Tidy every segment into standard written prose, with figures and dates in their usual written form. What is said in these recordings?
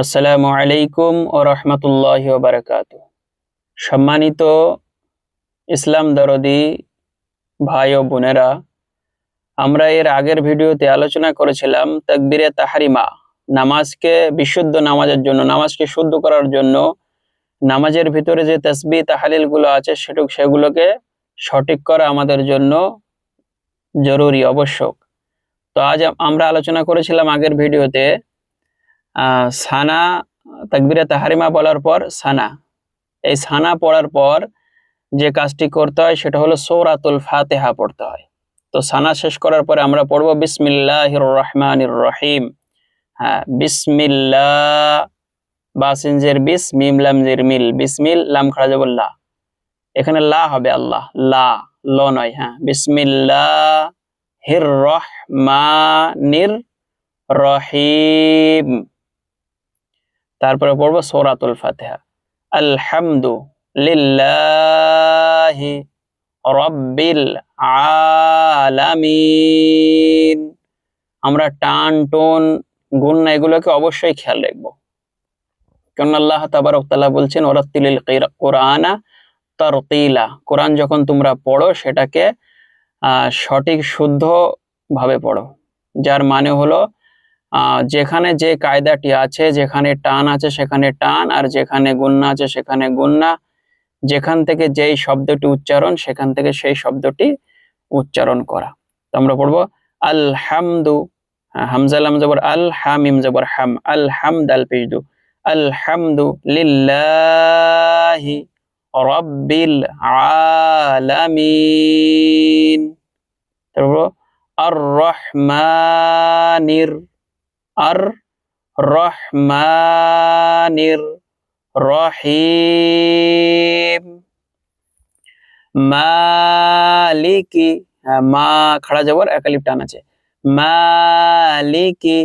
আসসালামু আলাইকুম ও রহমতুল্লাহি ওয়া বারাকাতুহু। সম্মানিত ইসলাম দরদি ভাই ও বোনেরা, আমরা এর আগের ভিডিওতে আলোচনা করেছিলাম তাকবীরে তাহরিমা, নামাজকে বিশুদ্ধ নামাজের জন্য, নামাজকে শুদ্ধ করার জন্য নামাজের ভিতরে যে তাসবিহ তাহলিলগুলো আছে সেগুলোকে সঠিক করা আমাদের জন্য জরুরি, আবশ্যক। তো আজ আমরা আলোচনা করেছিলাম আগের ভিডিওতে সানা, তাকবীরে তাহরিমা বলার পর সানা, এই সানা পড়ার পর যে কাজটি করতে হয় সেটা হলো সূরাতুল ফাতিহা পড়তে হয়। তো সানা শেষ করার পরে আমরা পড়ব বিসমিল্লাহির রহমানির রহিম। হ্যাঁ, বিসমিল্লাহ, বা সিনজের বিস, মিম লাম জের মিল, বিসমিল, লাম খাড়া যাব লা, এখানে লা হবে আল্লাহ, লা, ল নয়। হ্যাঁ, বিসমিল্লাহির রহমানির রহিম। তারপরে পড়ব সূরাতুল ফাতিহা। আলহামদুলিল্লাহি রাব্বিল আলামিন। আমরা টান, টোন, গুণনা এগুলোকে অবশ্যই খেয়াল রাখবো, কারণ আল্লাহ তাবারক তাআলা বলছেন ওয়ারাত্তিলিল কুরআনা তারতিলা। কোরআন যখন তোমরা পড়ো সেটাকে সঠিক শুদ্ধ ভাবে পড়ো, যার মানে হলো যেখানে যে কায়দাটি আছে, যেখানে টান আছে সেখানে টান, আর যেখানে গুণনা আছে সেখানে গুণনা, যেখান থেকে যেই শব্দটি উচ্চারণ সেখান থেকে সেই শব্দটি উচ্চারণ করা। তো আমরা পড়বো আলহামদু, হামজা লাম জবর আল, হা মিম জবর হাম, আলহামদাল পেশদু, আলহামদু লিল্লাহি রাব্বিল আলামিন। তারপর আর রহমানির, আর রহমানির রহিম। মালিকি, মা খাড়া জবর একালিপ টান আছে, মালিকি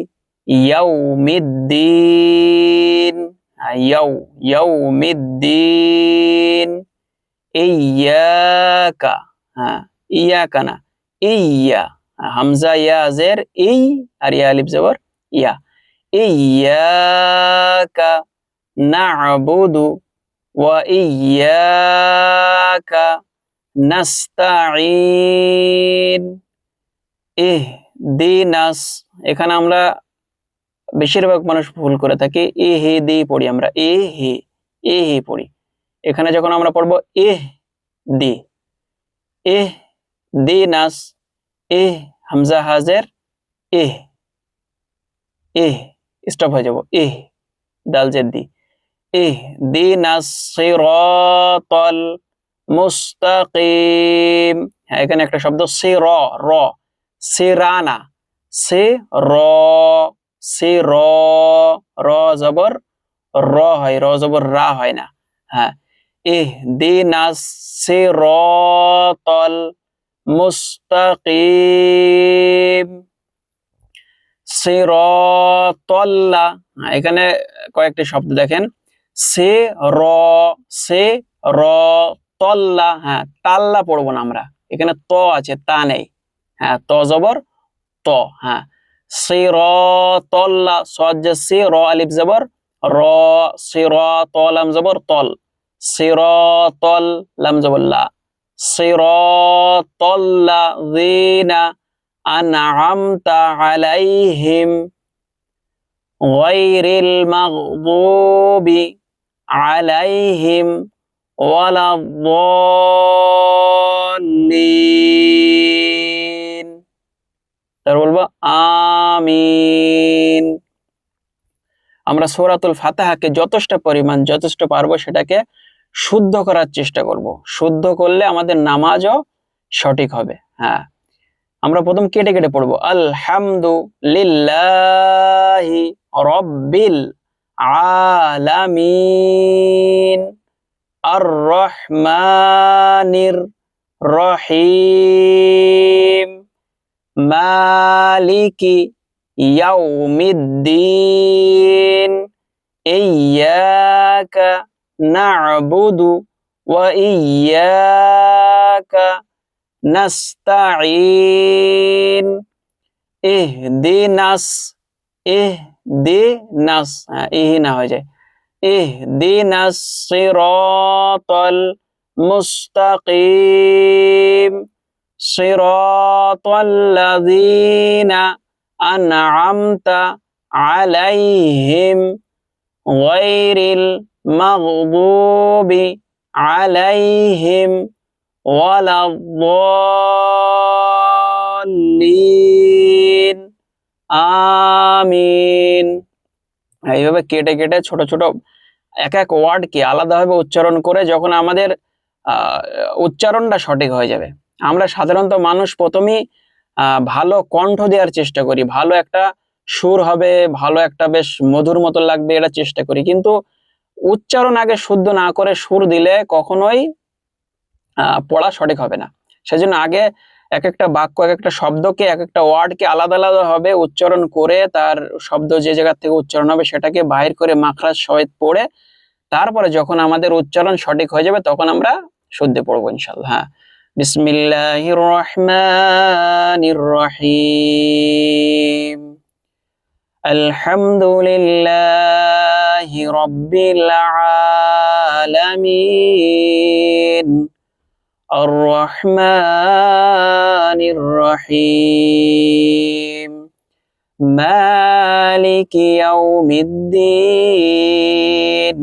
ইয়াউমিদ্দিন, ইয়াউমিদ্দিন। ইয়াকা, ইয়াকা না, ইয়া, হামজা ইয়া জের ই, আর ইয়া আলিফ জবর ইয়া। ইয়াকা না'বুদু ওয়া ইয়াকা নাস্তাঈন। ইহদিনাস, এখানে আমরা বেশিরভাগ মানুষ ভুল করে থাকি, ইহদি পড়ি আমরা, ইহি, ইহি পড়ি। এখানে যখন আমরা পড়বো ইহদি, ইহদিনাস, ইহ হামজা হাজের ইহ, ইহ স্টপ হয়ে যাব, ইহ দাল জেদ্দি, ইহদিনাস সিরাতাল মুস্তাকিম। হ্যাঁ, এখানে একটা শব্দ সির, র, সিরানা, সি র, সি র, র জবর র হয়, র জবর রা হয় না। হ্যাঁ, ইহদিনাস সিরাতাল মুস্তাকিম। সিরাতাল্লাহ, এখানে কয়েকটি শব্দ দেখেন, সে র, সে র, তল্লা। হ্যাঁ, তাল্লা পড়বো না আমরা, এখানে ত আছে, তা নেই। হ্যাঁ, ত জবর ত। হ্যাঁ, সিরাতাল্লাহ, সদ যে সি, র আলিফ জবর র, সিরাত লাম জবর তল, সিরাতাল লাম জবর লা, সিরাতাল্লাযিনা আনআমতা আলাইহিম গায়রিল মাগদুবি আলাইহিম ওয়ালাদ-দাল্লিন। তারপর বলবো আমিন। আমরা সূরাতুল ফাতিহাকে যথেষ্ট পারবো সেটাকে শুদ্ধ করার চেষ্টা করব। শুদ্ধ করলে আমাদের নামাজও সঠিক হবে। হ্যাঁ, আমরা প্রথম কেটে কেটে পড়বো, আলহামদুলিল্লাহি রাব্বিল আলামিন আর রহমানির রহিম মালিকি ইয়াউমিদ্দিন ইয়াকা না'বুদু ওয়া ইয়াকা নাস্তাঈন। ইহদিনাস, ইহ ইহদিনাস, ইহি না হয়ে যায়, ইহদিনাস সিরাতাল মুস্তাকিম, সিরাতাল্লাযীনা আন'আমতা আলাইহিম গায়রিল মাগদুবি আলাইহিম ওয়ালাদ-দাল্লিন। আমিন। এইভাবে কেটে কেটে ছোট ছোট এক এক ওয়ার্ডকে আলাদাভাবে উচ্চারণ করে যখন আমাদের উচ্চারণটা সঠিক হয়ে যাবে, আমরা সাধারণত মানুষ প্রথমেই ভালো কণ্ঠ দেওয়ার চেষ্টা করি, ভালো একটা সুর হবে, ভালো একটা বেশ মধুর মতো লাগবে, এটা চেষ্টা করি, কিন্তু উচ্চারণ আগে শুদ্ধ না করে সুর দিলে কখনোই পড়া সঠিক হবে না। সেজন্য আগে এক একটা বাক্য, এক একটা শব্দকে, এক একটা ওয়ার্ডকে আলাদা আলাদা ভাবে উচ্চারণ করে, তার শব্দ যে জায়গা থেকে উচ্চারণ হবে সেটাকে বাহির করে মাখরাজ সহিত পড়ে, তারপরে যখন আমাদের উচ্চারণ সঠিক হয়ে যাবে তখন আমরা শুদ্ধ পড়বো ইনশাআল্লাহ। হ্যাঁ, বিসমিল্লাহির রহমানির রহিম, আলহামদুলিল্লাহি রাব্বিল আলামিন, আর-রহমানির রহিম, মালিকি ইয়াউমিদ্দিন,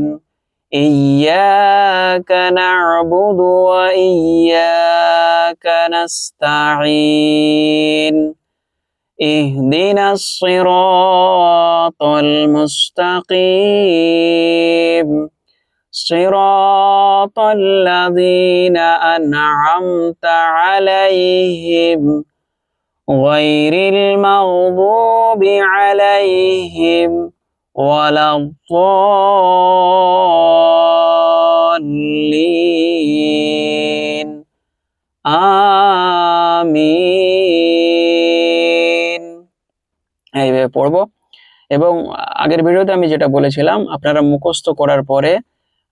ইয়্যাকা না'বুদু ওয়া ইয়্যাকা নাস্তাঈন, ইহদিনাস সিরাতাল মুস্তাকিম, সিরাতাল্লাযীনা আন'আমতা আলাইহিম গায়রিল মাগদুবি আলাইহিম ওয়ালাদ-দাল্লিন। আমিন। এইভাবে পড়বো। এবং আগের ভিডিওতে আমি যেটা বলেছিলাম, আপনারা মুখস্থ করার পরে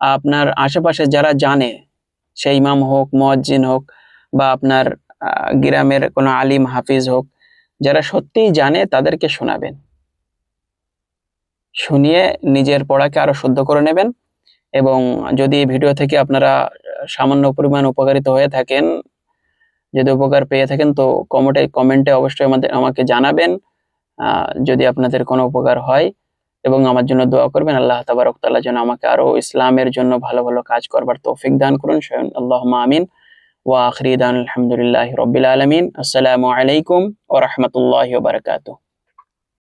আপনার আশেপাশে যারা জানে, সে ইমাম হোক, মুয়াজ্জিন হোক, বা আপনার গ্রামের কোনো আলিম হাফিজ হোক, যারা সত্যিই জানে তাদেরকে শোনাবেন, শুনিয়ে নিজের পড়াকে আরো শুদ্ধ করে নেবেন। এবং যদি এই ভিডিও থেকে আপনারা সামান্য পরিমাণ উপকারিত হয়ে থাকেন, যদি উপকার পেয়ে থাকেন, তো কমেন্টে অবশ্যই আমাকে জানাবেন যদি আপনাদের কোনো উপকার হয়, এবং আমার জন্য দোয়া করবেন। আল্লাহ তাবারক তাআলা যেন আমাকে আরো ইসলামের জন্য ভালো ভালো কাজ করবার তৌফিক দান করুন। আল্লাহুম্মা আমিন। ওয়া আখিরি দাওয়ানা আলহামদুলিল্লাহি রাব্বিল আলামিন। আসসালামু আলাইকুম ওয়া রাহমাতুল্লাহি ওয়া বারাকাতুহু।